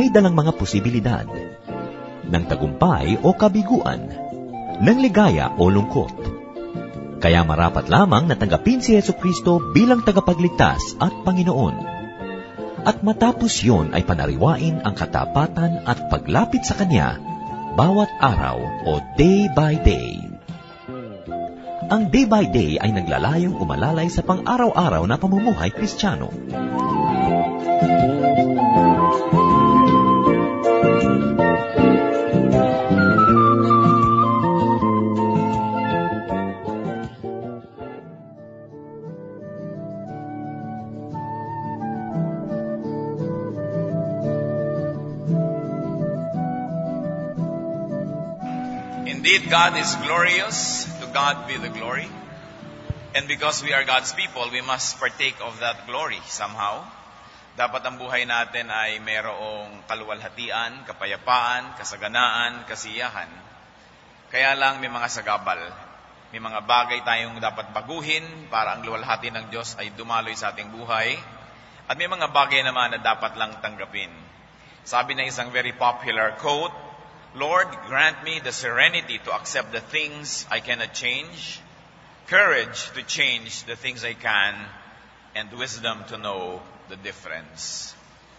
may dalang mga posibilidad ng tagumpay o kabiguan, ng ligaya o lungkot. Kaya marapat lamang na tanggapin si Jesucristo bilang tagapagligtas at Panginoon. At matapos yon ay panariwain ang katapatan at paglapit sa Kanya bawat araw o day by day. Ang day by day ay naglalayong umalalay sa pang-araw-araw na pamumuhay Kristiyano. Indeed, God is glorious. To God be the glory. And because we are God's people, we must partake of that glory somehow. Dapat ang buhay natin ay mayroong kaluwalhatian, kapayapaan, kasaganaan, kasiyahan. Kaya lang may mga sagabal. May mga bagay tayong dapat baguhin para ang luwalhati ng Diyos ay dumaloy sa ating buhay. At may mga bagay naman na dapat lang tanggapin. Sabi ng isang very popular quote, Lord, grant me the serenity to accept the things I cannot change, courage to change the things I can, and wisdom to know the difference.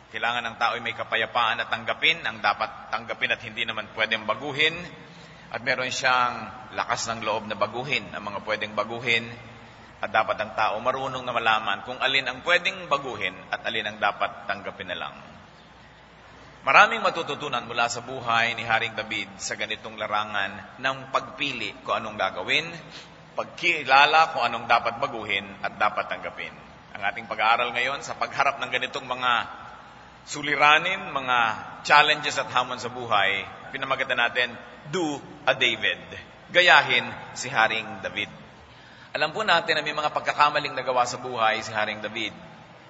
Kailangan ng tao ay may kapayapaan na tanggapin ang dapat tanggapin at hindi naman pwedeng baguhin. At meron siyang lakas ng loob na baguhin ang mga pwedeng baguhin. At dapat ang tao marunong na malaman kung alin ang pwedeng baguhin at alin ang dapat tanggapin na lang. Maraming matututunan mula sa buhay ni Haring David sa ganitong larangan ng pagpili kung anong gagawin, pagkilala kung anong dapat baguhin at dapat tanggapin. Ang ating pag-aaral ngayon sa pagharap ng ganitong mga suliranin, mga challenges at hamon sa buhay, pinamagatan natin, Do a David. Gayahin si Haring David. Alam po natin na may mga pagkakamaling nagawa sa buhay si Haring David.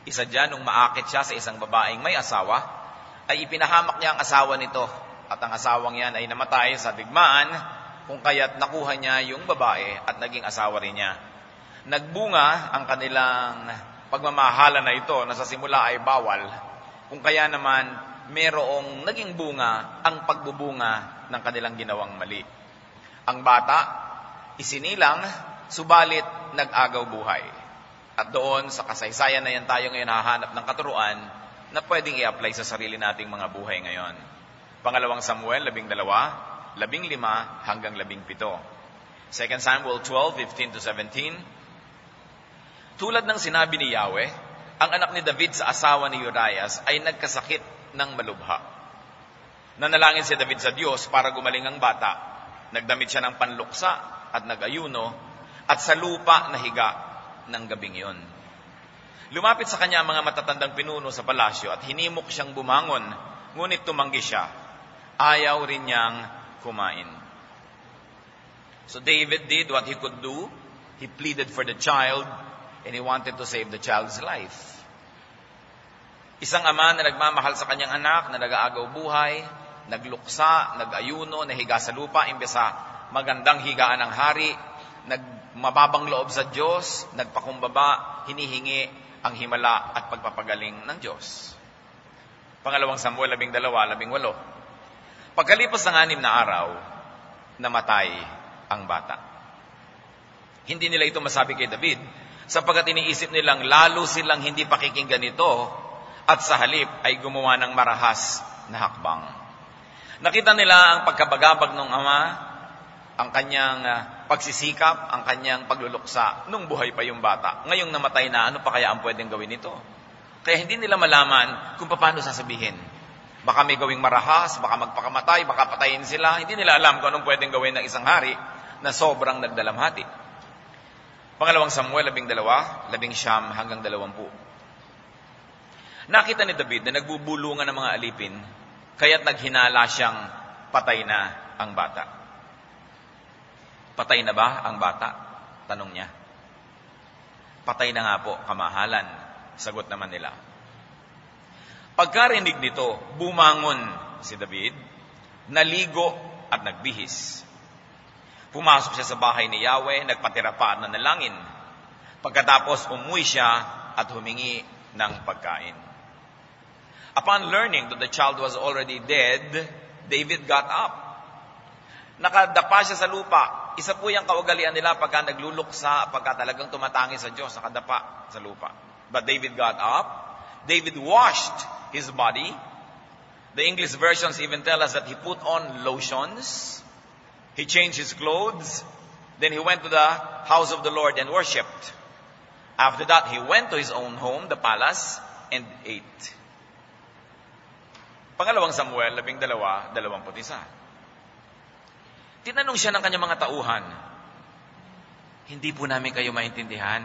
Isa dyan, nung maakit siya sa isang babaeng may asawa, ay ipinahamak niya ang asawa nito. At ang asawang yan ay namatay sa digmaan, kung kaya't nakuha niya yung babae at naging asawa rin niya. Nagbunga ang kanilang pagmamahalan na ito na sa simula ay bawal, kung kaya naman merong naging bunga ang pagbubunga ng kanilang ginawang mali. Ang bata, isinilang, subalit nag-agaw buhay. At doon sa kasaysayan na yan tayo ngayon hahanap ng katuruan na pwedeng i-apply sa sarili nating mga buhay ngayon. Pangalawang Samuel 12, 15 hanggang 17. 2 Samuel 12:15-17. Tulad ng sinabi ni Yahweh, ang anak ni David sa asawa ni Urias ay nagkasakit ng malubha. Nanalangin si David sa Diyos para gumaling ang bata. Nagdamit siya ng panluksa at nag-ayuno at sa lupa nahiga ng gabing yun. Lumapit sa kanya ang mga matatandang pinuno sa palasyo at hinimok siyang bumangon, ngunit tumanggi siya. Ayaw rin niyang kumain. So David did what he could do. He pleaded for the child and he wanted to save the child's life. Isang ama na nagmamahal sa kanyang anak, na nag-aagaw buhay, nagluksa, nag-ayuno, nahiga sa lupa, imbes sa magandang higaan ng hari, nagmababang loob sa Diyos, nagpakumbaba, hinihingi ang himala at pagpapagaling ng Diyos. Pangalawang Samuel 12:18. Pagkalipas ng 6 na araw, namatay ang bata. Hindi nila ito masabi kay David, sapagkat iniisip nilang lalo silang hindi pakikinggan ito at sa halip ay gumawa ng marahas na hakbang. Nakita nila ang pagkabagabag ng ama, ang kanyang pagsisikap, ang kanyang pagluluksa nung buhay pa yung bata. Ngayong namatay na, ano pa kaya ang pwedeng gawin nito? Kaya hindi nila malaman kung paano sasabihin. Baka may gawing marahas, baka magpakamatay, baka patayin sila. Hindi nila alam kung anong pwedeng gawin ng isang hari na sobrang nagdalamhati. Pangalawang Samuel 12:19 hanggang 20. Nakita ni David na nagbubulungan ng mga alipin, kaya't naghinala siyang patay na ang bata. Patay na ba ang bata? Tanong niya. Patay na nga po, kamahalan. Sagot naman nila. Pagkarinig nito, bumangon si David, naligo at nagbihis. Pumasok siya sa bahay ni Yahweh, nagpatira pa at nanalangin. Pagkatapos umuwi siya at humingi ng pagkain. Upon learning that the child was already dead, David got up. Nakadapa siya sa lupa. Isa po yung kaugalian nila pagka nagluluksa, pagka talagang tumatangi sa Diyos, nakadapa sa lupa. But David got up. David washed his body. The English versions even tell us that he put on lotions. He changed his clothes. Then he went to the house of the Lord and worshipped. After that, he went to his own home, the palace, and ate. Pangalawang Samuel, 12:21. Tinanong siya ng kanyang mga tauhan, hindi po namin kayo maintindihan.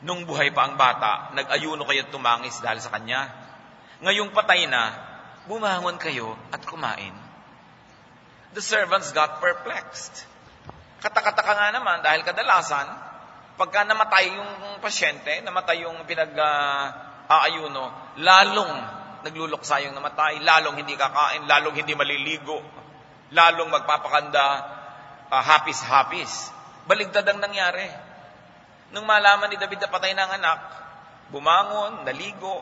Nung buhay pa ang bata, nag-ayuno kayo at tumangis dahil sa kanya. Ngayong patay na, bumangon kayo at kumain. The servants got perplexed. Katakataka nga naman dahil kadalasan, pagka namatay yung pasyente, namatay yung pinag-aayuno, lalong nagluluksa yung namatay, lalong hindi kakain, lalong hindi maliligo, lalong magpapakanda, hapis-hapis. Baligtad ang nangyari. Nung malaman ni David na patay ng anak, bumangon, naligo,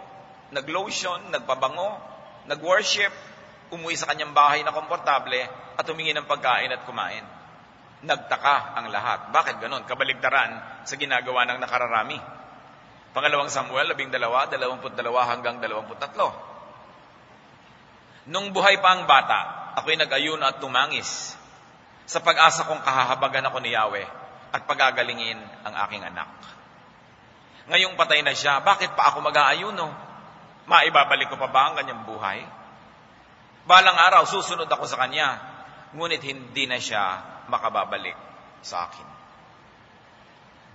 naglotion, nagpabango, nagworship, umuwi sa kanyang bahay na komportable at humingi ng pagkain at kumain. Nagtaka ang lahat. Bakit ganon? Kabaligtaran sa ginagawa ng nakararami. Pangalawang Samuel, 12:22-23. Nung buhay pa ang bata, ako'y nag-ayuno at tumangis sa pag-asa kong kahahabagan ako ni Yahweh at pagagalingin ang aking anak. Ngayong patay na siya, bakit pa ako mag-aayuno? Maibabalik ko pa ba ang kanyang buhay? Balang araw, susunod ako sa kanya, ngunit hindi na siya makababalik sa akin.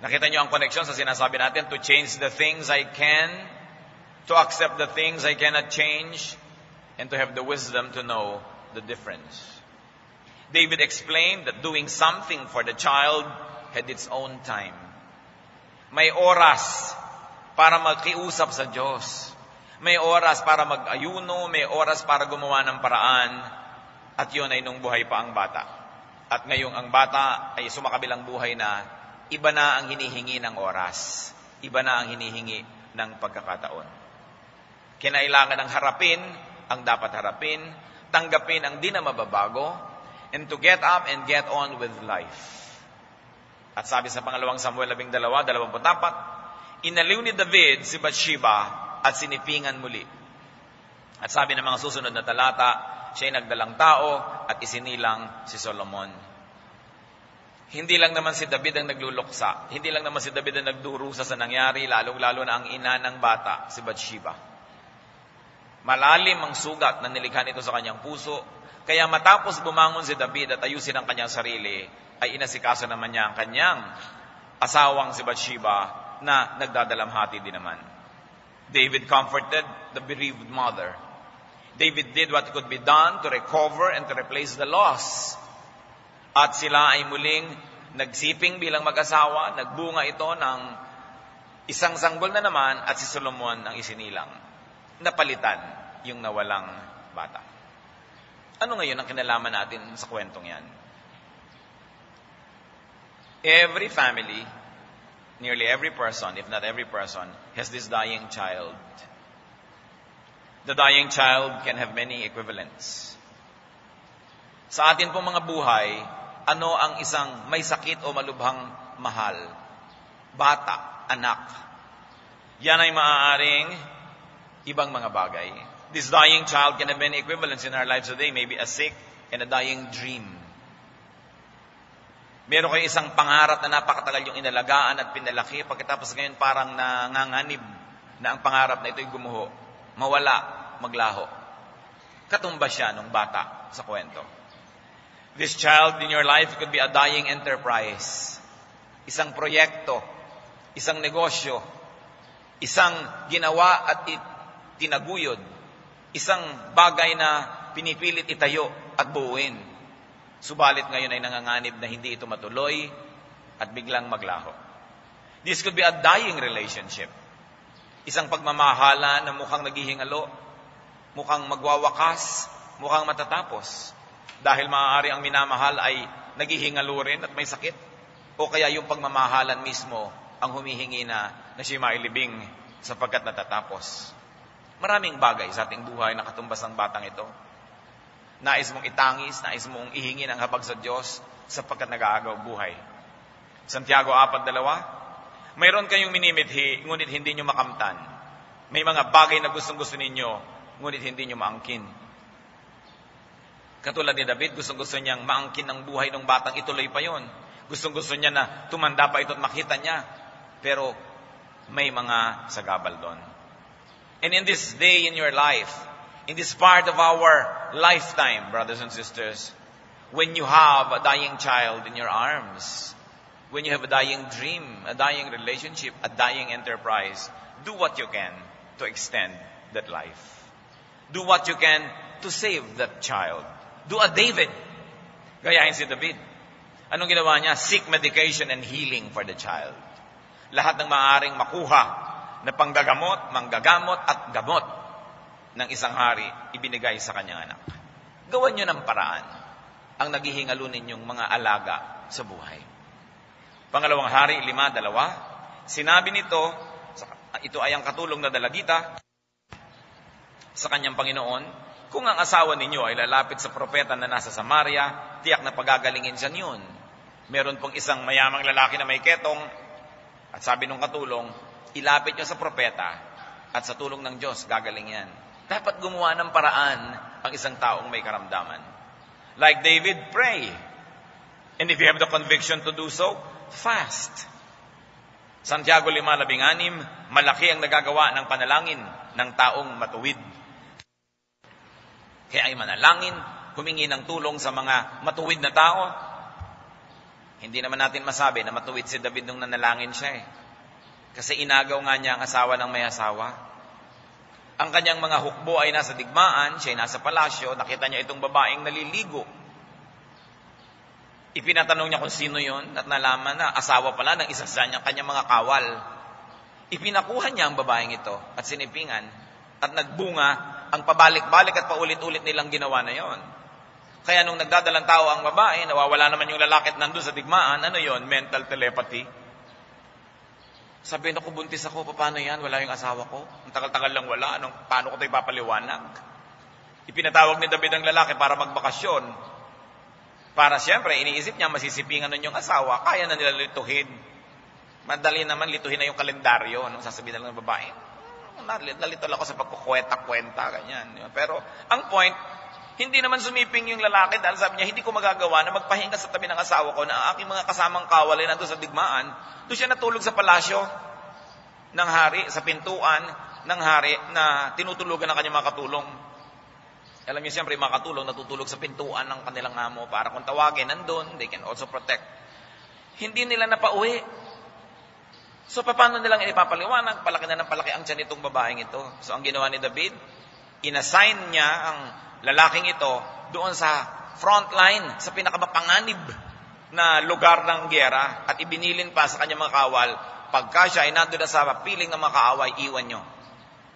Nakita niyo ang connection sa sinasabi natin, to change the things I can, to accept the things I cannot change, and to have the wisdom to know the difference. David explained that doing something for the child had its own time. May oras para magkiusap sa Diyos. May oras para mag-ayuno, may oras para gumawa ng paraan, at yun ay nung buhay pa ang bata. At ngayong ang bata ay sumakabilang buhay na, iba na ang hinihingi ng oras. Iba na ang hinihingi ng pagkakataon. Kinailangan ng harapin ang dapat harapin, tanggapin ang di na mababago, and to get up and get on with life. At sabi sa pangalawang Samuel 12:24, inaliw ni David si Bathsheba at sinipingan muli. At sabi ng mga susunod na talata, siya'y nagdalang tao at isinilang si Solomon. Hindi lang naman si David ang nagluluksa. Hindi lang naman si David ang nagdurusa sa nangyari, lalong-lalo na ang ina ng bata, si Bathsheba. Malalim ang sugat na nilikha nito sa kanyang puso. Kaya matapos bumangon si David at ayusin ang kanyang sarili, ay inasikaso naman niya ang kanyang asawang si Bathsheba na nagdadalamhati din naman. David comforted the bereaved mother. David did what could be done to recover and to replace the loss. At sila ay muling nagsiping bilang mag-asawa. Nagbunga ito ng isang sanggol na naman at si Solomon ang isinilang. Napalitan yung nawalang bata. Ano ngayon ang kinalaman natin sa kwentong yan? Every family, nearly every person, if not every person, has this dying child. The dying child can have many equivalents. Sa atin pong mga buhay, ano ang isang may sakit o malubhang mahal? Bata, anak. Yan ay maaaring ibang mga bagay. This dying child can have many equivalents in our lives today. Maybe a sick and a dying dream. Meron kayo isang pangarap na napakatagal yung inalagaan at pinalaki. Pagkatapos ngayon parang nanganganib na ang pangarap na ito'y gumuho. Mawala, maglaho. Katumba siya nung bata sa kwento. This child in your life could be a dying enterprise. Isang proyekto, isang negosyo, isang ginawa at tinaguyod, isang bagay na pinipilit itayo at buuin. Subalit ngayon ay nanganganib na hindi ito matuloy at biglang maglaho. This could be a dying relationship. Isang pagmamahala na mukhang naghihingalo, mukhang magwawakas, mukhang matatapos. Dahil maaari ang minamahal ay naghihingalo rin at may sakit. O kaya yung pagmamahalan mismo ang humihingi na siya mailibing sapagkat natatapos. Maraming bagay sa ating buhay na katumbas ng batang ito. Nais mong itangis, nais mong ihingin ang habag sa Diyos sapagkat nag-aagaw buhay. Santiago 4:2, mayroon kayong minimithi, ngunit hindi nyo makamtan. May mga bagay na gustong-gusto ninyo, ngunit hindi nyo maangkin. Katulad ni David, gustong-gusto niyang maangkin ng buhay ng batang ituloy pa yon. Gustong-gusto niya na tumanda pa ito at makita niya. Pero may mga sagabal doon. And in this day in your life, in this part of our lifetime, brothers and sisters, when you have a dying child in your arms, when you have a dying dream, a dying relationship, a dying enterprise, do what you can to extend that life. Do what you can to save that child. Do a David. Gayahin si David. Anong ginawa niya? Seek medication and healing for the child. Lahat ng maaaring makuha na panggagamot, manggagamot at gamot ng isang hari, ibinigay sa kanyang anak. Gawan niyo ng paraan ang naghihingalo ninyong mga alaga sa buhay. Pangalawang Hari 5:2, sinabi nito, ito ay ang katulong na dalagita sa kanyang Panginoon, kung ang asawa ninyo ay lalapit sa propeta na nasa Samaria, tiyak na pagagalingin siya niyon. Meron pong isang mayamang lalaki na may ketong, at sabi nung katulong, ilapit niyo sa propeta, at sa tulong ng Diyos, gagaling yan. Dapat gumawa ng paraan ang isang taong may karamdaman. Like David, pray. And if you have the conviction to do so, fast. Santiago 5:16, malaki ang nagagawa ng panalangin ng taong matuwid. Kaya ay manalangin, humingi ng tulong sa mga matuwid na tao. Hindi naman natin masabi na matuwid si David nung nanalangin siya eh. Kasi inagaw nga niya ang asawa ng may asawa. Ang kanyang mga hukbo ay nasa digmaan, siya ay nasa palasyo, nakita niya itong babaeng naliligo. Ipinatanong niya kung sino yon at nalaman na asawa pala ng isa sa kanyang mga kawal. Ipinakuha niya ang babaeng ito at sinipingan at nagbunga ang pabalik-balik at paulit-ulit nilang ginawa na yon. Kaya nung nagdadalang tao ang babae, nawawala naman yung lalaki at nandun sa digmaan, ano yon? Mental telepathy. Sabi na ko, buntis ako, paano yan? Wala yung asawa ko. Ang tagal-tagal lang wala. Paano ko ito ipapaliwanag? Ipinatawag ni David ang lalaki para magbakasyon. Para siyempre, iniisip niya, masisipingan nun yung asawa, kaya na nila lituhin. Madali naman, lituhin na yung kalendaryo. Anong sasabihin na lang ng babae? Nalito lang ako sa pagkukwenta-kwenta, ganyan. Pero, ang point, hindi naman sumiping yung lalaki dahil sabi niya, hindi ko magagawa na magpahinga sa tabi ng asawa ko na ang aking mga kasamang kawal ay nandun sa digmaan. Doon siya natulog sa palasyo ng hari, sa pintuan ng hari na tinutulugan ng kanyang mga katulong. Alam niyo siyempre, mga katulong natutulog sa pintuan ng kanilang amo para kung tawagin, nandun, they can also protect. Hindi nila napauwi. So, paano nilang ipapaliwanag? Palaki na ng palaki ang tiyan itong babaeng ito. So, ang ginawa ni David, inassign niya ang lalaking ito doon sa front line, sa pinakamapanganib na lugar ng gyera at ibinilin pa sa kanyang mga kawal, pagka siya ay nandun na sa piling ng mga kaaway, iwan nyo.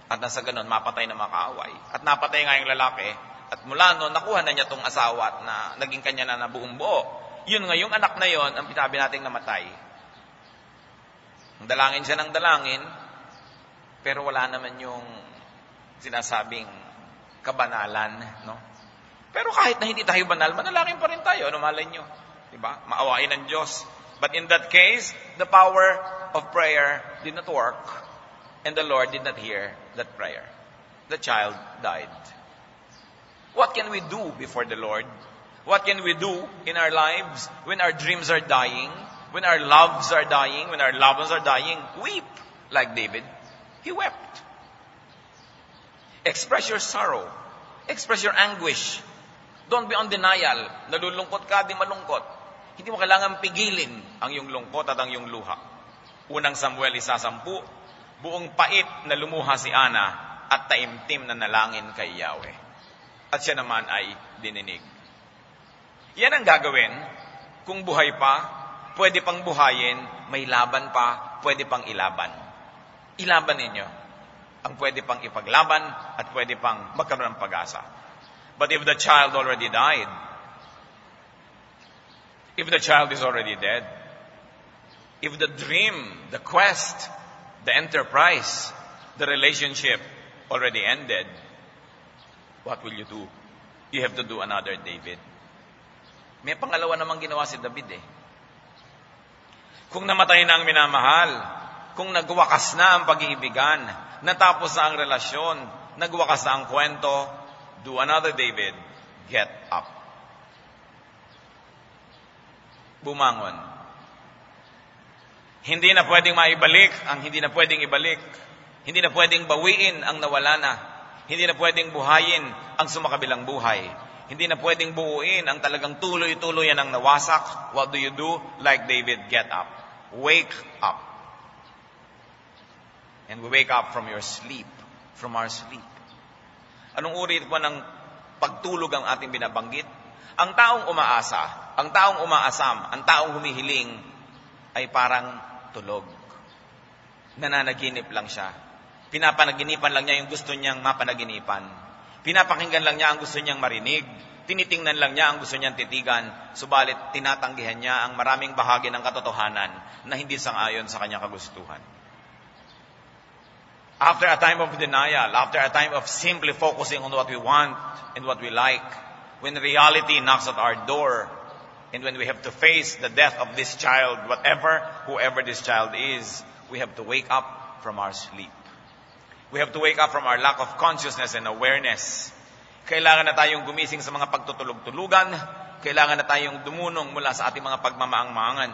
At nasa ganun, mapatay na mga kaaway. At napatay nga yung lalaki. At mula noon, nakuha na niya itong asawa at na naging kanya na buong buo. Yun nga, yung anak na yon ang pinabi nating namatay. Dalangin siya ng dalangin, pero wala naman yung sinasabing kabanalan, no? Pero kahit na hindi tayo banal, manalangin pa rin tayo. Ano malay nyo? Diba? Maawain ng Diyos. But in that case, the power of prayer did not work, and the Lord did not hear that prayer. The child died. What can we do before the Lord? What can we do in our lives when our dreams are dying? When our loves are dying, when our loved ones are dying, weep like David. He wept. Express your sorrow. Express your anguish. Don't be on denial. Nalulungkot ka, di malungkot. Hindi mo kailangan pigilin ang iyong lungkot at ang iyong luha. Unang Samuel 1:10, buong pait na lumuha si Ana at taimtim na nalangin kay Yahweh. At siya naman ay dininig. Yan ang gagawin kung buhay pa, pwede pang buhayin, may laban pa, pwede pang ilaban. Ilaban ninyo ang pwede pang ipaglaban at pwede pang magkaroon ng pag-asa. But if the child already died, if the child is already dead, if the dream, the quest, the enterprise, the relationship already ended, what will you do? You have to do another David. May pangalawa namang ginawa si David eh. Kung namatay na ang minamahal, kung nagwakas na ang pag-iibigan, natapos na ang relasyon, nagwakas na ang kwento, do another David, get up. Bumangon. Hindi na pwedeng maibalik ang hindi na pwedeng ibalik. Hindi na pwedeng bawiin ang nawala na. Hindi na pwedeng buhayin ang sumakabilang buhay. Hindi na pwedeng buuin ang talagang tuloy-tuloy ang nawasak. What do you do? Like David, get up. Wake up. And we wake up from your sleep. From our sleep. Anong uri po ng pagtulog ang ating binabanggit? Ang taong umaasa, ang taong umaasam, ang taong humihiling ay parang tulog. Nananaginip lang siya. Pinapanaginipan lang niya yung gusto niyang mapanaginipan. Pinapakinggan lang niya ang gusto niyang marinig. Tinitingnan lang niya ang gusto niyang titigan. Subalit tinatanggihan niya ang maraming bahagi ng katotohanan na hindi sang-ayon sa kanyang kagustuhan. After a time of denial, after a time of simply focusing on what we want and what we like, when reality knocks at our door, and when we have to face the death of this child, whoever this child is, we have to wake up from our sleep. We have to wake up from our lack of consciousness and awareness. Kailangan na tayong gumising sa mga pagtutulog-tulugan. Kailangan na tayong dumunong mula sa ating mga pagmamaang-maangan.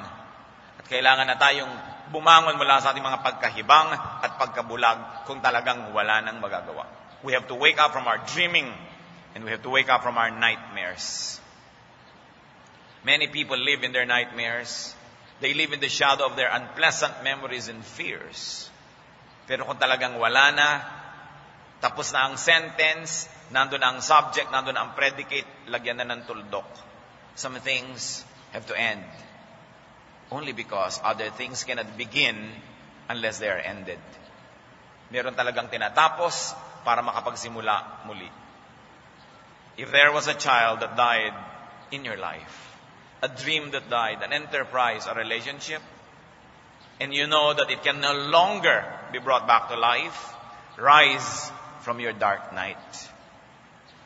At kailangan na tayong bumangon mula sa ating mga pagkahibang at pagkabulag kung talagang wala nang magagawa. We have to wake up from our dreaming and we have to wake up from our nightmares. Many people live in their nightmares. They live in the shadow of their unpleasant memories and fears. Pero kung talagang wala na, tapos na ang sentence, nandun na ang subject, nandun na ang predicate, lagyan na ng tuldok. Some things have to end. Only because other things cannot begin unless they are ended. Meron talagang tinatapos para makapagsimula muli. If there was a child that died in your life, a dream that died, an enterprise, a relationship, and you know that it can no longer be brought back to life, rise from your dark night.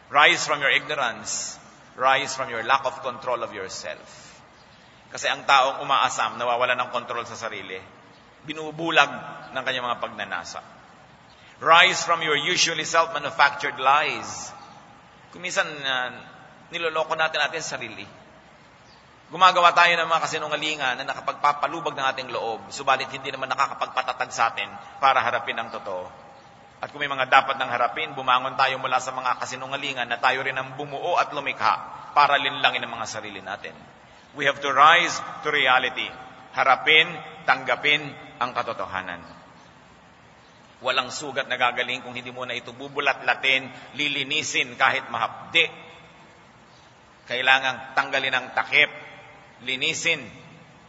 Rise from your ignorance. Rise from your lack of control of yourself. Kasi ang taong umaasam, nawawala ng kontrol sa sarili, binubulag ng kanyang mga pagnanasa. Rise from your usually self-manufactured lies. Kuminsan, niloloko natin sarili. Gumagawa tayo ng mga kasinungalingan na nakapagpapalubag ng ating loob, subalit hindi naman nakakapagpatatag sa atin para harapin ang totoo. At kung may mga dapat nang harapin, bumangon tayo mula sa mga kasinungalingan na tayo rin ang bumuo at lumikha para linlangin ang mga sarili natin. We have to rise to reality. Harapin, tanggapin ang katotohanan. Walang sugat na gagaling kung hindi mo na ito bubulat-latin, lilinisin kahit mahapdi. Kailangang tanggalin ang takip, linisin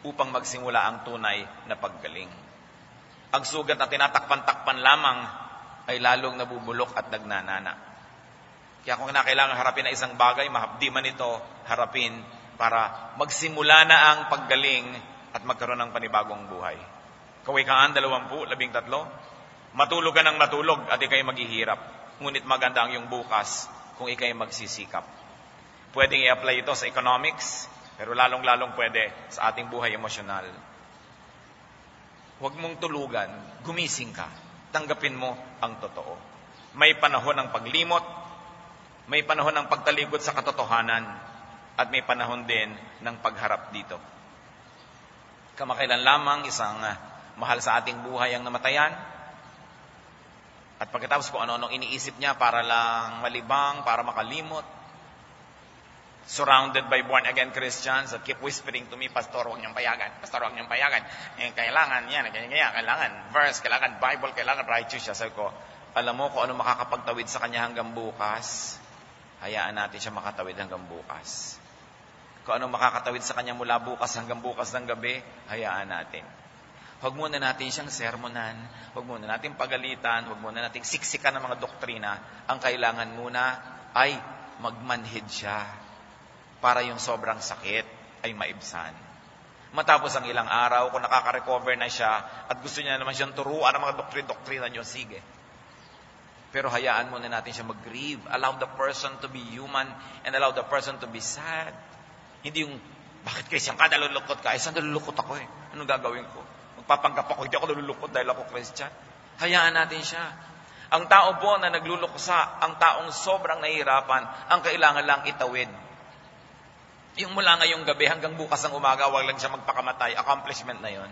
upang magsimula ang tunay na paggaling. Ang sugat na tinatakpan-takpan lamang ay lalong nabubulok at nagnanana. Kaya kung kailangan harapin na isang bagay, mahapdi man ito, harapin para magsimula na ang paggaling at magkaroon ng panibagong buhay. Kawikaan 20:13, matulog ka ng matulog at ikay maghihirap, ngunit maganda ang iyong bukas kung ikay magsisikap. Pwedeng i-apply ito sa economics, pero lalong-lalong pwede sa ating buhay emosyonal. Huwag mong tulugan, gumising ka, tanggapin mo ang totoo. May panahon ng paglimot, may panahon ng pagtalikod sa katotohanan, at may panahon din ng pagharap dito. Kamakailan lamang isang mahal sa ating buhay ang namatayan, at pagkatapos kung ano-anong iniisip niya para lang malibang, para makalimot, surrounded by born-again Christians that keep whispering to me, Pastor, huwag niyong payagan. Pastor, huwag niyong payagan. Kailangan yan, kailangan verse, kailangan Bible, kailangan righteous siya. Sabi ko, alam mo kung ano makakapagtawid sa kanya hanggang bukas, hayaan natin siya makatawid hanggang bukas. Kung ano makakatawid sa kanya mula bukas hanggang bukas ng gabi, hayaan natin. Huwag muna natin siyang sermonan, huwag muna natin pagalitan, huwag muna natin siksikan ng mga doktrina. Ang kailangan muna ay magmanhid siya para yung sobrang sakit ay maibsan. Matapos ang ilang araw, kung nakaka-recover na siya at gusto niya naman siyang turuan ng mga doktrina niyo, sige. Pero hayaan muna natin siya mag-grieve. Allow the person to be human and allow the person to be sad. Hindi yung, bakit Christian ka? Nalulungkot ka? Saan nalulungkot ako eh? Anong gagawin ko? Magpapanggap ako, hindi ako nalulungkot dahil ako Christian. Hayaan natin siya. Ang tao po na nagluluksa, ang taong sobrang nahihirapan, ang kailangan lang itawid. Yung mula ngayong gabi hanggang bukas ng umaga, wag lang siya magpakamatay. Accomplishment na yon.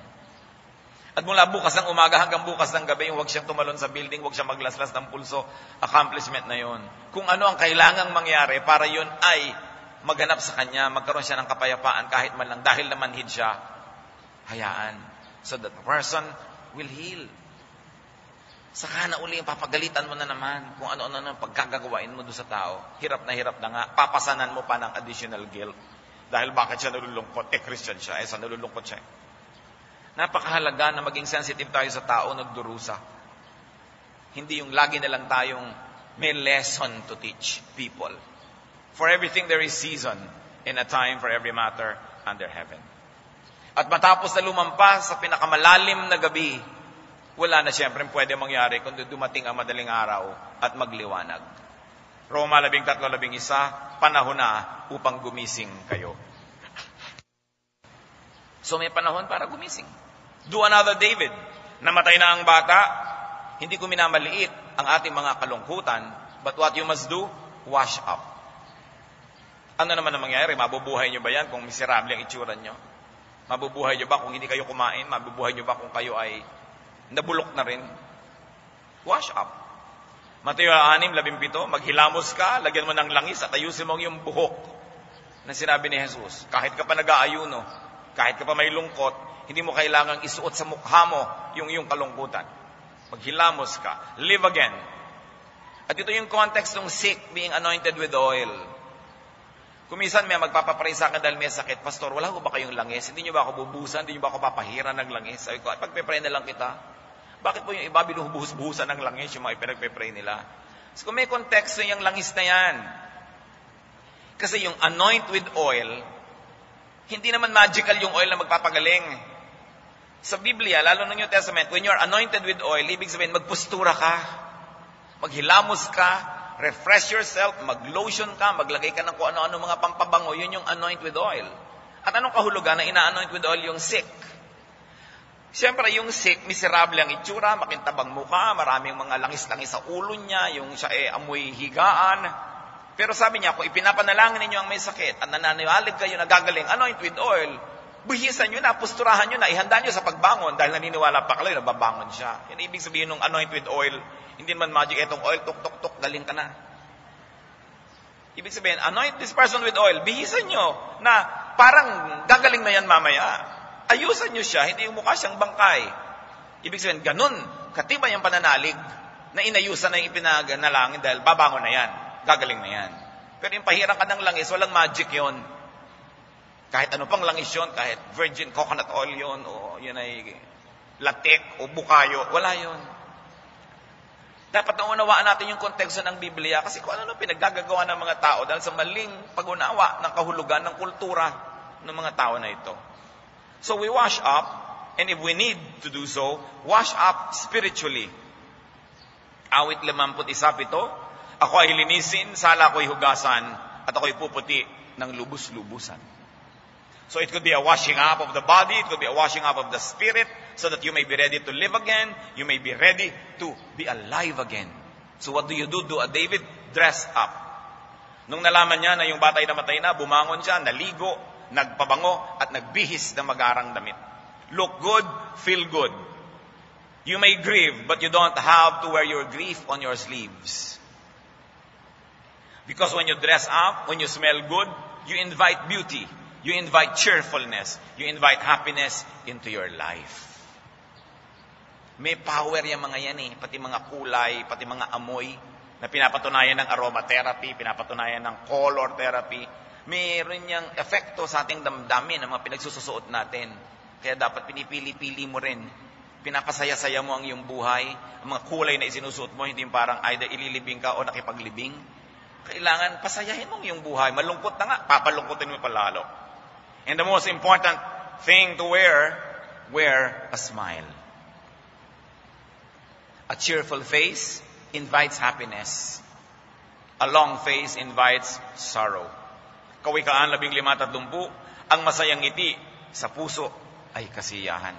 At mula bukas ng umaga hanggang bukas ng gabi, huwag siyang tumalon sa building, huwag siyang maglaslas ng pulso. Accomplishment na yon. Kung ano ang kailangang mangyari para yon ay maghanap sa kanya, magkaroon siya ng kapayapaan kahit man lang dahil namanhid siya, hayaan. So that the person will heal. Saka na uli, papagalitan mo na naman kung ano-ano ang pagkagagawain mo doon sa tao. Hirap na nga. Papasanan mo pa ng additional guilt. Dahil bakit siya nalulungkot? Christian siya. Saan nalulungkot siya? Napakahalaga na maging sensitive tayo sa tao nagdurusa. Hindi yung lagi na lang tayong may lesson to teach people. For everything there is season and a time for every matter under heaven. At matapos na lumampas sa pinakamalalim na gabi, wala na siyempre pwede mangyari kung dumating ang madaling araw at magliwanag. Roma 13:11, panahon na upang gumising kayo. So may panahon para gumising. Do another David. Namatay na ang bata, hindi ko minamaliit ang ating mga kalungkutan, but what you must do, wash up. Ano naman ang mangyayari? Mabubuhay nyo ba yan kung miserable ang itsura nyo? Mabubuhay nyo ba kung hindi kayo kumain? Mabubuhay nyo ba kung kayo ay nabulok na rin? Wash up. Mateo 6:17, maghilamos ka, lagyan mo ng langis at ayusin mo yung buhok na sinabi ni Jesus. Kahit ka pa nag-aayuno, kahit ka pa may lungkot, hindi mo kailangang isuot sa mukha mo yung iyong kalungkutan. Maghilamos ka. Live again. At ito yung context ng sick being anointed with oil. Kung minsan may magpapapray sa akin dahil may sakit, Pastor, wala ko ba kayong langis? Hindi nyo ba ako bubusan? Hindi nyo ba ako papahiran ng langis? Sabi ko, pagpe-pray na lang kita. Bakit po yung iba binubuhos-buhusan ng langis, yung mga ipinagpe-pray nila? So kung may konteksto yung langis na yan, kasi yung anoint with oil, hindi naman magical yung oil na magpapagaling. Sa Biblia, lalo ng New Testament, when you're anointed with oil, ibig sabihin, magpostura ka, maghilamos ka, refresh yourself, maglotion ka, maglagay ka ng kung ano-ano mga pampabango, yun yung anoint with oil. At anong kahulugan na ina-anoint with oil yung sick? Siyempre, yung sick, miserable ang itsura, makintabang mukha, maraming mga langis-langis sa ulo niya, yung siya amoy higaan. Pero sabi niya, kung ipinapanalangin ninyo ang may sakit at nananiwalig kayo na gagaling, anoint with oil, buhisan nyo na, pusturahan nyo na, ihanda nyo sa pagbangon dahil naniniwala pa kayo na babangon siya. Yan ibig sabihin ng anoint with oil. Hindi naman magic, etong oil, tuk-tuk-tuk, galing ka na. Ibig sabihin, anoint this person with oil. Bihisan nyo na parang gagaling na yan mamaya. Ayusan nyo siya, hindi yung mukha siyang bangkay. Ibig sabihin, ganun, katibay ang pananalig na inayusan na yung ipinaganalangin dahil babangon na yan, gagaling na yan. Pero yung pahiran ka ng langis, walang magic yon. Kahit ano pang langis yun, kahit virgin coconut oil yun, o yun ay latek o bukayo, wala yun. Dapat naunawaan natin yung konteksto ng Biblia kasi kung ano pinaggagawa ng mga tao dahil sa maling pag-unawa ng kahulugan ng kultura ng mga tao na ito. So we wash up, and if we need to do so, wash up spiritually. Awit 51:7, ako ay linisin, sala ako'y hugasan, at ako'y puputi ng lubus-lubusan. So it could be a washing up of the body, it could be a washing up of the spirit, so that you may be ready to live again, you may be ready to be alive again. So what do you do? Do a David? Dress up. Nung nalaman niya na yung batay namatay na, bumangon siya, naligo, nagpabango, at nagbihis ng magarang damit. Look good, feel good. You may grieve, but you don't have to wear your grief on your sleeves. Because when you dress up, when you smell good, you invite beauty. You invite cheerfulness. You invite happiness into your life. May power yung mga yan pati mga kulay, pati mga amoy, na pinapatunayan ng aromatherapy, pinapatunayan ng color therapy. Mayroon niyang epekto sa ating damdamin, ang mga pinagsususuot natin. Kaya dapat pinipili-pili mo rin. Pinapasaya-saya mo ang iyong buhay. Ang mga kulay na isinusuot mo, hindi yung parang either ililibing ka o nakipaglibing. Kailangan pasayahin mo ang iyong buhay. Malungkot na nga, papalungkotin mo palalo. And the most important thing to wear a smile. A cheerful face invites happiness. A long face invites sorrow. Kawikaan 15:30, ang masayang ngiti sa puso ay kasiyahan.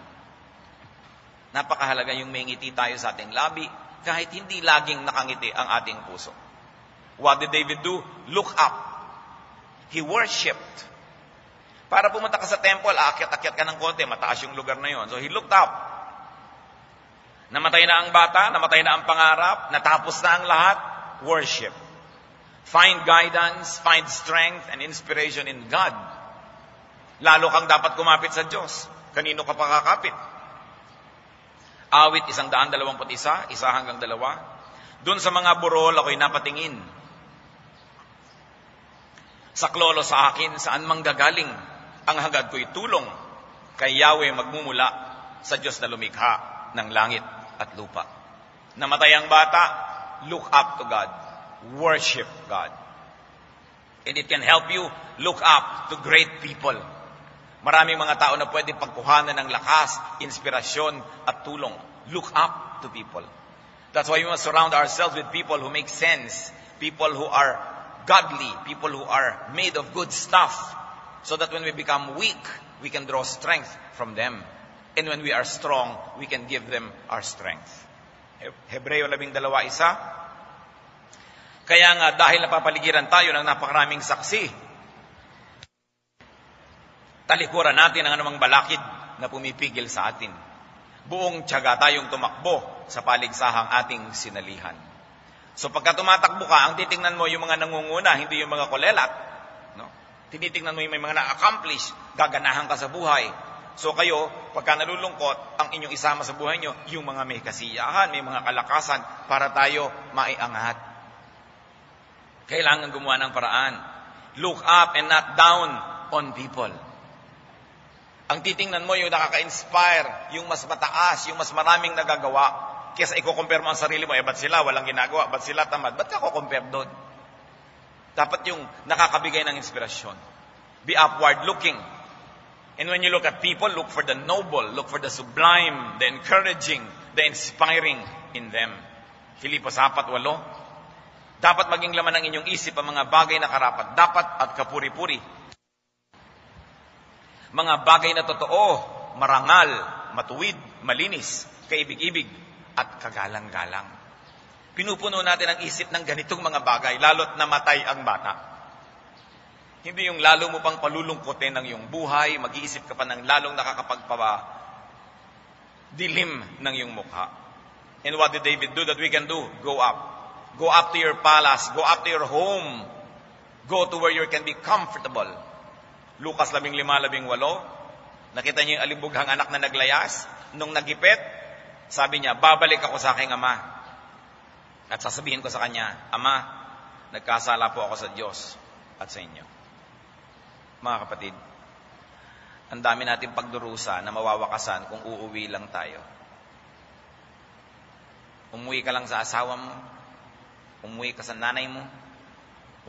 Napakahalaga yung may ngiti tayo sa ating labi, kahit hindi laging nakangiti ang ating puso. What did David do? Look up. He worshipped. Para pumunta ka sa temple, aakyat-akyat ka ng konti, mataas yung lugar na yon. So he looked up. Namatay na ang bata, namatay na ang pangarap, natapos na ang lahat, worship. Find guidance, find strength and inspiration in God. Lalo kang dapat kumapit sa Diyos. Kanino ka pakakapit? Awit 121, 1-2. Doon sa mga burol ako'y napatingin. Saklolo sa akin, saan manggagaling? Ang hagad ko'y tulong. Kay Yahweh magmumula sa Diyos na lumikha ng langit at lupa. Namatay ang bata, look up to God. Worship God. And it can help you look up to great people. Maraming mga tao na pwede pagkuhanan ng lakas, inspirasyon, at tulong. Look up to people. That's why we must surround ourselves with people who make sense, people who are godly, people who are made of good stuff, so that when we become weak, we can draw strength from them. And when we are strong, we can give them our strength. Hebreo 12:1. Kaya nga, dahil napapaligiran tayo ng napakaraming saksi, talikuran natin ang anumang balakid na pumipigil sa atin. Buong tiyaga tayong tumakbo sa paligsahang ating sinalihan. So pagka tumatakbo ka, ang titingnan mo yung mga nangunguna, hindi yung mga kolelat. No? Tinitingnan mo yung may mga na-accomplish, gaganahan ka sa buhay. So kayo, pagka nalulungkot, ang inyong isama sa buhay nyo, yung mga may kasiyahan, may mga kalakasan, para tayo maiangat. Kailangan gumawa ng paraan. Look up and not down on people. Ang titingnan mo yung nakaka-inspire, yung mas mataas, yung mas maraming nagagawa. Kesa i-compare mo ang sarili mo, ba't sila walang ginagawa? Ba't sila tamad? Ba't ka ko-compare doon? Dapat yung nakakabigay ng inspirasyon. Be upward looking. And when you look at people, look for the noble, look for the sublime, the encouraging, the inspiring in them. Filipos 4:8. Dapat maging laman ng inyong isip ang mga bagay na karapat dapat at kapuri-puri. Mga bagay na totoo, marangal, matuwid, malinis, kaibig-ibig, at kagalang-galang. Pinupuno natin ang isip ng ganitong mga bagay, lalo't namatay ang bata. Hindi yung lalo mo pang palulungkotin ng iyong buhay, mag-iisip ka pa ng lalong nakakapagpadilim ng iyong mukha. And what did David do that we can do? Go up. Go up to your palace. Go up to your home. Go to where you can be comfortable. Lucas 15:18. Nakita niyo yung alibughang anak na naglayas? Nung nagipit, sabi niya, babalik ako sa aking ama. At sasabihin ko sa kanya, Ama, nagkasala po ako sa Diyos at sa inyo. Mga kapatid, ang dami nating pagdurusa na mawawakasan kung uuwi lang tayo. Umuwi ka lang sa asawa mo, umuwi ka sa nanay mo,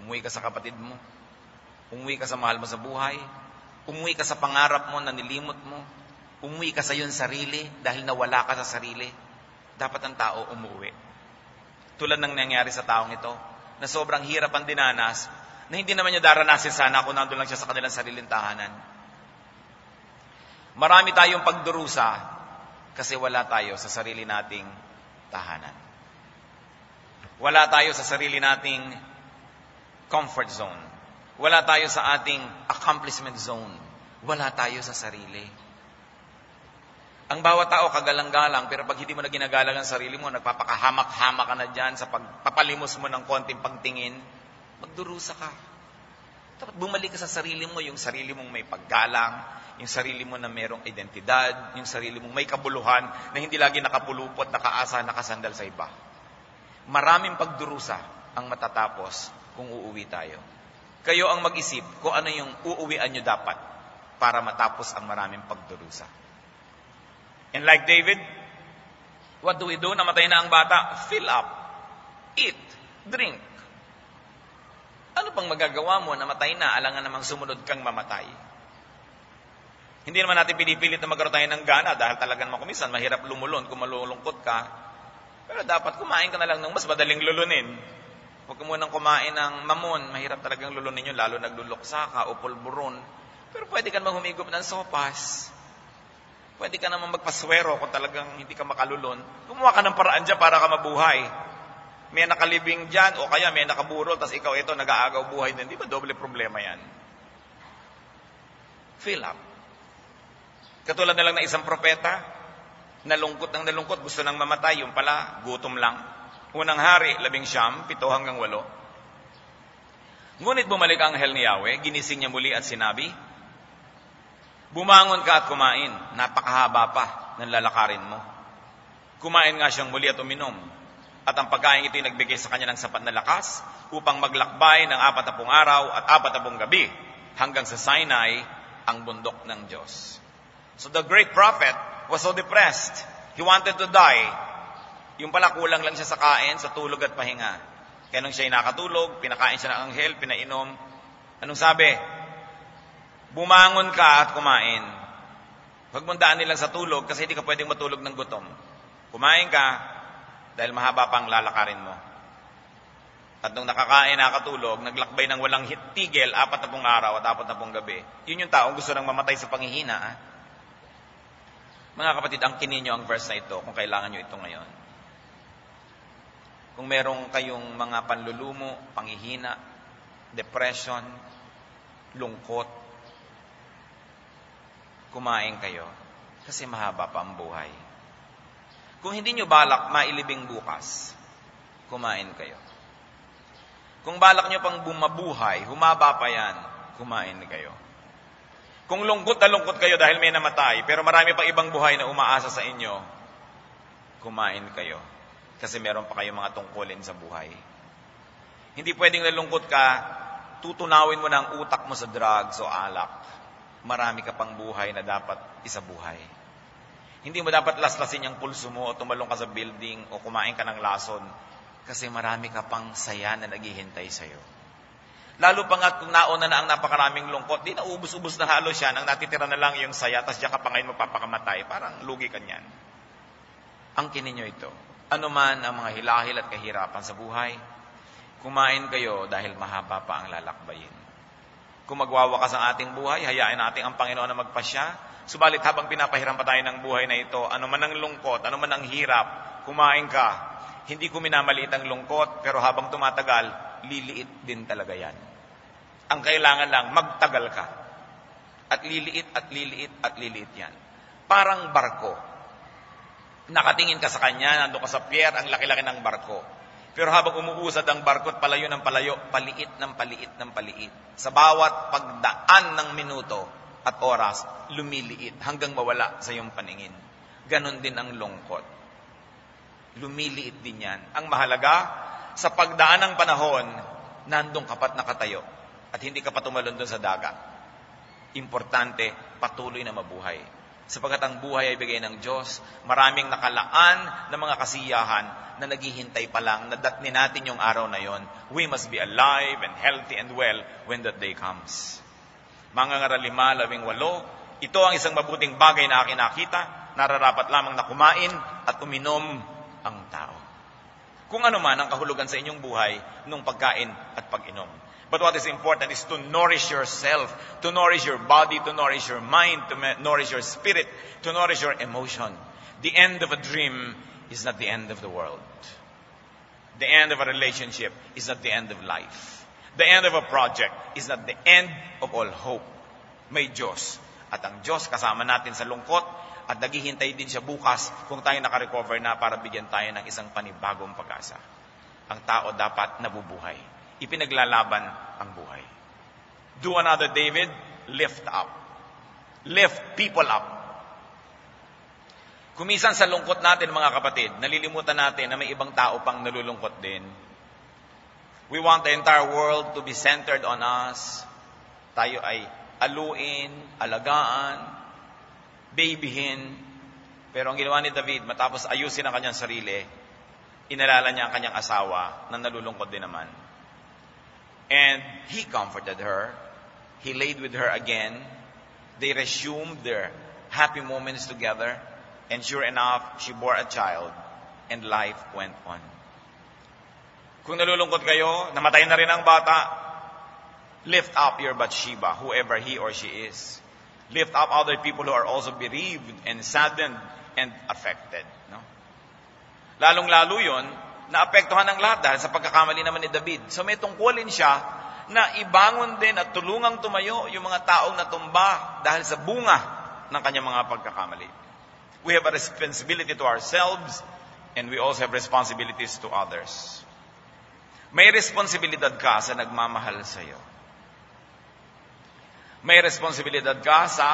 umuwi ka sa kapatid mo, umuwi ka sa mahal mo sa buhay, umuwi ka sa pangarap mo na nilimot mo, umuwi ka sa iyong sarili dahil nawala ka sa sarili. Dapat ang tao umuwi. Tulad ng nangyari sa taong ito, na sobrang hirap ang dinanas, na hindi naman niya daranasin sana kung nandun lang siya sa kanilang sariling tahanan. Marami tayong pagdurusa kasi wala tayo sa sarili nating tahanan. Wala tayo sa sarili nating comfort zone. Wala tayo sa ating accomplishment zone. Wala tayo sa sarili. Ang bawat tao kagalang-galang, pero pag hindi mo na ginagalang ang sarili mo, nagpapakahamak-hamak ka na dyan sa pagpapalimos mo ng konting pagtingin, magdurusa ka. Dapat bumalik ka sa sarili mo, yung sarili mong may paggalang, yung sarili mo na merong identidad, yung sarili mong may kabuluhan, na hindi lagi nakapulupot, nakaasa, nakasandal sa iba. Maraming pagdurusa ang matatapos kung uuwi tayo. Kayo ang mag-isip kung ano yung uuwian nyo dapat para matapos ang maraming pagdurusa. And like David, what do we do? Namatay na ang bata. Fill up. Eat. Drink. Ano pang magagawa mo? Namatay na, alangan namang sumunod kang mamatay. Hindi naman natin pinipilit na magkaroon tayo ng gana dahil talagang makumisan, mahirap lumulon kung malulungkot ka. Pero dapat kumain ka na lang ng mas madaling lulunin. Huwag ka munang kumain ng mamon. Mahirap talagang lulunin yun, lalo nagluluksa ka o pulburon. Pero pwede ka naman humigop ng sopas. Pwede ka naman magpaswero kung talagang hindi ka makalulun. Gumawa ka ng paraan dyan para ka mabuhay. May nakalibing dyan o kaya may nakaburol, tas ikaw ito nag-aagaw buhay din. Di ba doble problema yan? Fill up. Katulad na lang na isang propeta, nalungkot ng nalungkot, gusto nang mamatay, yung pala, gutom lang. Unang hari, 11, 7 hanggang 8. Ngunit bumalik ang anghel ni Yahweh, ginising niya muli at sinabi, bumangon ka at kumain, napakahaba pa ng lalakarin mo. Kumain nga siyang muli at uminom, at ang pagkain ito'y nagbigay sa kanya ng sapat na lakas upang maglakbay ng 40 araw at 40 gabi hanggang sa Sinai, ang bundok ng Diyos. So the great prophet was so depressed. He wanted to die. Yung pala kulang lang siya sa kain, sa tulog at pahinga. Kaya nung siya'y nakatulog, pinakain siya ng anghel, pinainom. Anong sabi? Bumangon ka at kumain. Huwag mong daanin lang sa tulog kasi hindi ka pwedeng matulog ng gutom. Kumain ka dahil mahaba pang lalakarin mo. At nung nakakain, nakatulog, naglakbay ng walang tigil, 40 araw at 40 gabi. Yun yung taong gusto nang mamatay sa panghihina. Mga kapatid, ang kininyo ang verse na ito kung kailangan nyo ito ngayon. Kung merong kayong mga panlulumo, panghihina, depression, lungkot, kumain kayo kasi mahaba pa ang buhay. Kung hindi nyo balak mailibing bukas, kumain kayo. Kung balak nyo pang bumabuhay, humaba pa yan, kumain kayo. Kung lungkot na lungkot kayo dahil may namatay, pero marami pang ibang buhay na umaasa sa inyo, kumain kayo. Kasi meron pa kayong mga tungkulin sa buhay. Hindi pwedeng nalungkot ka, tutunawin mo na ang utak mo sa drugs o alak. Marami ka pang buhay na dapat isabuhay. Hindi mo dapat laslasin yung pulso mo o tumalong ka sa building o kumain ka ng lason. Kasi marami ka pang saya na naghihintay sa'yo. Lalo pa nga kung nauna na ang napakaraming lungkot, di na ubus-ubus na halos yan, ang natitira na lang yung saya, tas diyan ka pa ngayon magpapakamatay, parang lugi ka niyan. Ang kininyo ito, anuman ang mga hilahil at kahirapan sa buhay, kumain kayo dahil mahaba pa ang lalakbayin. Kung magwawakas ang ating buhay, hayain natin ang Panginoon na magpasya, subalit habang pinapahiram pa tayo ng buhay na ito, anuman ang lungkot, anuman ang hirap, kumain ka. Hindi ko minamaliit ang lungkot, pero habang tumatagal, liliit din talaga yan. Ang kailangan lang, magtagal ka. At liliit, at liliit, at liliit yan. Parang barko. Nakatingin ka sa kanya, nandun ka sa pier, ang laki-laki ng barko. Pero habang umuusad ang barko at palayo ng palayo, paliit ng paliit ng paliit. Sa bawat pagdaan ng minuto at oras, lumiliit hanggang mawala sa iyong paningin. Ganon din ang lungkot. Lumiliit din yan. Ang mahalaga, sa pagdaan ng panahon, nandun ka pa't nakatayo. At hindi ka pa tumalon doon sa dagat. Importante, patuloy na mabuhay. Sapagkat ang buhay ay bigay ng Diyos, maraming nakalaan na mga kasiyahan na naghihintay pa lang na datnin natin yung araw na yon. We must be alive and healthy and well when that day comes. Mga ngaralima, 18, ito ang isang mabuting bagay na akin nakita, nararapat lamang na kumain at uminom ang tao. Kung ano man ang kahulugan sa inyong buhay nung pagkain at pag-inom. But what is important is to nourish yourself, to nourish your body, to nourish your mind, to nourish your spirit, to nourish your emotion. The end of a dream is not the end of the world. The end of a relationship is not the end of life. The end of a project is not the end of all hope. May Diyos. At ang Diyos kasama natin sa lungkot at naghihintay din siya bukas kung tayo nakarecover na para bigyan tayo ng isang panibagong pag-asa. Ang tao dapat nabubuhay. Ipinaglalaban ang buhay. Do another David, lift up. Lift people up. Kumisan sa lungkot natin, mga kapatid, nalilimutan natin na may ibang tao pang nalulungkot din. We want the entire world to be centered on us. Tayo ay aluin, alagaan, babyhin. Pero ang ginawa ni David, matapos ayusin ang kanyang sarili, inalala niya ang kanyang asawa na nalulungkot din naman. And he comforted her. He laid with her again. They resumed their happy moments together. And sure enough, she bore a child. and life went on. Kung nalulungkot kayo, namatay na rin ang bata, lift up your Bathsheba, whoever he or she is. Lift up other people who are also bereaved and saddened and affected. No? Lalong-lalo yun, naapektuhan ng lahat dahil sa pagkakamali naman ni David. So may tungkulin siya na ibangon din at tulungang tumayo yung mga taong natumba dahil sa bunga ng kanyang mga pagkakamali. We have a responsibility to ourselves and we also have responsibilities to others. May responsibilidad ka sa nagmamahal sa iyo. May responsibilidad ka sa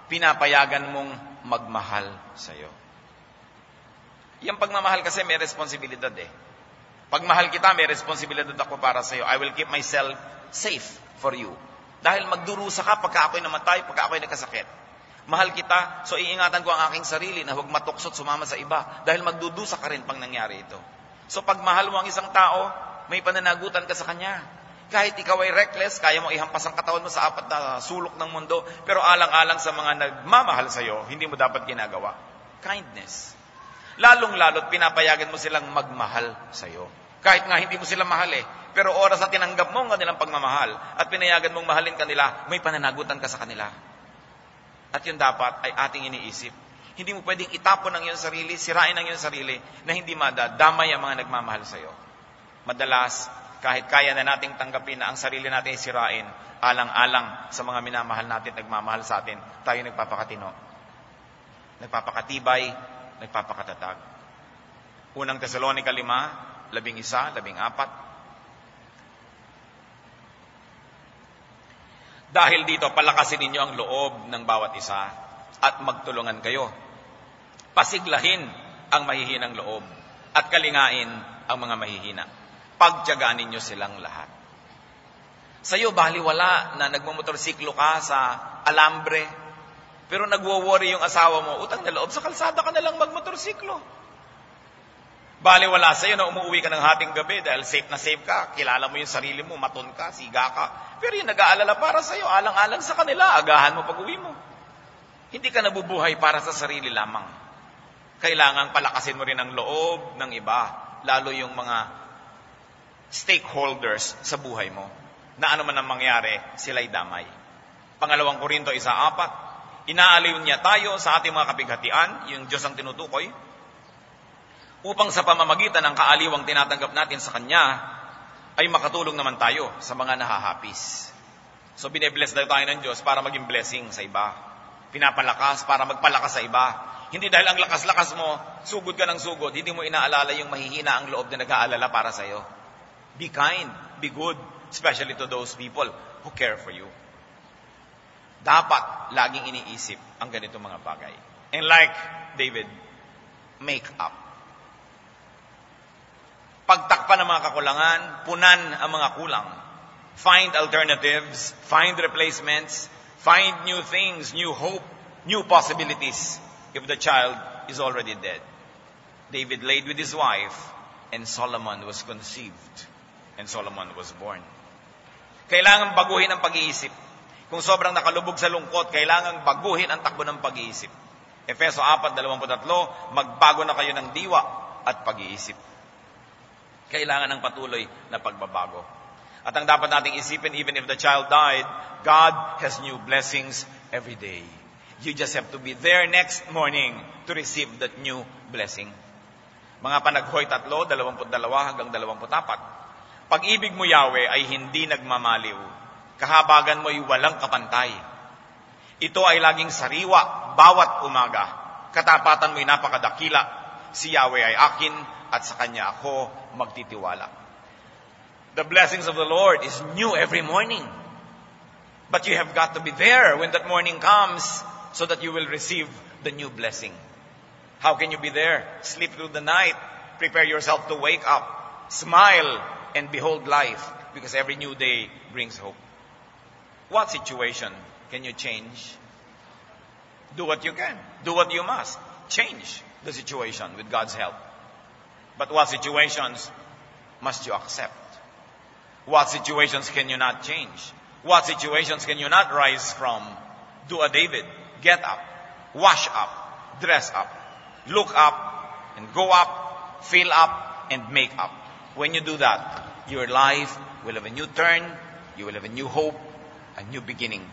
pinapayagan mong magmahal sa iyo. Yung pagmamahal kasi may responsibilidad eh. Pag mahal kita, may responsibilidad ako para sa iyo. I will keep myself safe for you. Dahil magdurusa ka pagka ako'y namatay, pagka ako'y nagkasakit. Mahal kita, so iingatan ko ang aking sarili na huwag matuksot sumama sa iba. Dahil magdudusa ka rin pang nangyari ito. So pag mahal mo ang isang tao, may pananagutan ka sa kanya. Kahit ikaw ay reckless, kaya mo ihampas ang katawan mo sa apat na sulok ng mundo, pero alang-alang sa mga nagmamahal sa iyo, hindi mo dapat ginagawa. Kindness. Lalong-lalo't pinapayagan mo silang magmahal sa iyo. Kahit nga hindi mo sila mahal eh, pero oras na tinanggap mo ang kanilang pagmamahal at pinayagan mong mahalin kanila, may pananagutan ka sa kanila. At yun dapat ay ating iniisip. Hindi mo pwedeng itapon ang iyong sarili, sirain ang iyong sarili, na hindi madadamay ang mga nagmamahal sa iyo. Madalas, kahit kaya na nating tanggapin na ang sarili natin sirain, alang-alang sa mga minamahal natin, nagmamahal sa atin, tayo nagpapakatino, nagpapakatibay, nagpapakatatag. Unang Tesalonica 5, 11, 14. Dahil dito, palakasin ninyo ang loob ng bawat isa at magtulungan kayo. Pasiglahin ang mahihinang loob at kalingain ang mga mahihina. Pagtiyagaan ninyo silang lahat. Sa iyo, baliwala na nagmamotorsiklo ka sa alambre, pero nagwo-worry yung asawa mo, utang na loob, sa kalsada ka na lang magmotorsiklo. Baliwala sa iyo na umuwi ka ng hating gabi dahil safe na safe ka, kilala mo yung sarili mo, maton ka, siga ka, pero yung nag-aalala para sa iyo, alang-alang sa kanila, agahan mo pag-uwi mo. Hindi ka nabubuhay para sa sarili lamang. Kailangang palakasin mo rin ang loob ng iba, lalo yung mga stakeholders sa buhay mo, na ano man ang mangyari, sila'y damay. Pangalawang Korinto 1:4, inaaliw niya tayo sa ating mga kapighatian, yung Diyos ang tinutukoy, upang sa pamamagitan ng kaaliwang tinatanggap natin sa Kanya, ay makatulong naman tayo sa mga nahahapis. So bine-bless tayo ng Diyos para maging blessing sa iba. Pinapalakas para magpalakas sa iba. Hindi dahil ang lakas-lakas mo, sugod ka ng sugod, hindi mo inaalala yung mahihina ang loob na nag-aalala para sa iyo. Be kind, be good, especially to those people who care for you. Dapat laging iniisip ang ganitong mga bagay. And like David, make up. Pagtakpan ng mga kakulangan, punan ang mga kulang. Find alternatives, find replacements, find new things, new hope, new possibilities if the child is already dead. David laid with his wife, and Solomon was conceived. And Solomon was born. Kailangan baguhin ang pag-iisip. Kung sobrang nakalubog sa lungkot, kailangan baguhin ang takbo ng pag-iisip. Efeso 4:23, magbago na kayo ng diwa at pag-iisip. Kailangan ng patuloy na pagbabago. At ang dapat nating isipin, even if the child died, God has new blessings every day. You just have to be there next morning to receive that new blessing. Mga Panaghoy 3:22-24. Pag-ibig mo, Yahweh, ay hindi nagmamaliw. Kahabagan mo'y walang kapantay. Ito ay laging sariwa bawat umaga. Katapatan mo'y napakadakila. Si Yahweh ay akin at sa Kanya ako magtitiwala. The blessings of the Lord is new every morning. But you have got to be there when that morning comes so that you will receive the new blessing. How can you be there? Sleep through the night. Prepare yourself to wake up. Smile and behold life, because every new day brings hope. What situation can you change? Do what you can. Do what you must. Change the situation with God's help. But what situations must you accept? What situations can you not change? What situations can you not rise from? Do a David. Get up. Wash up. Dress up. Look up. And go up fill up, and make up. When you do that, your life will have a new turn, you will have a new hope, a new beginning.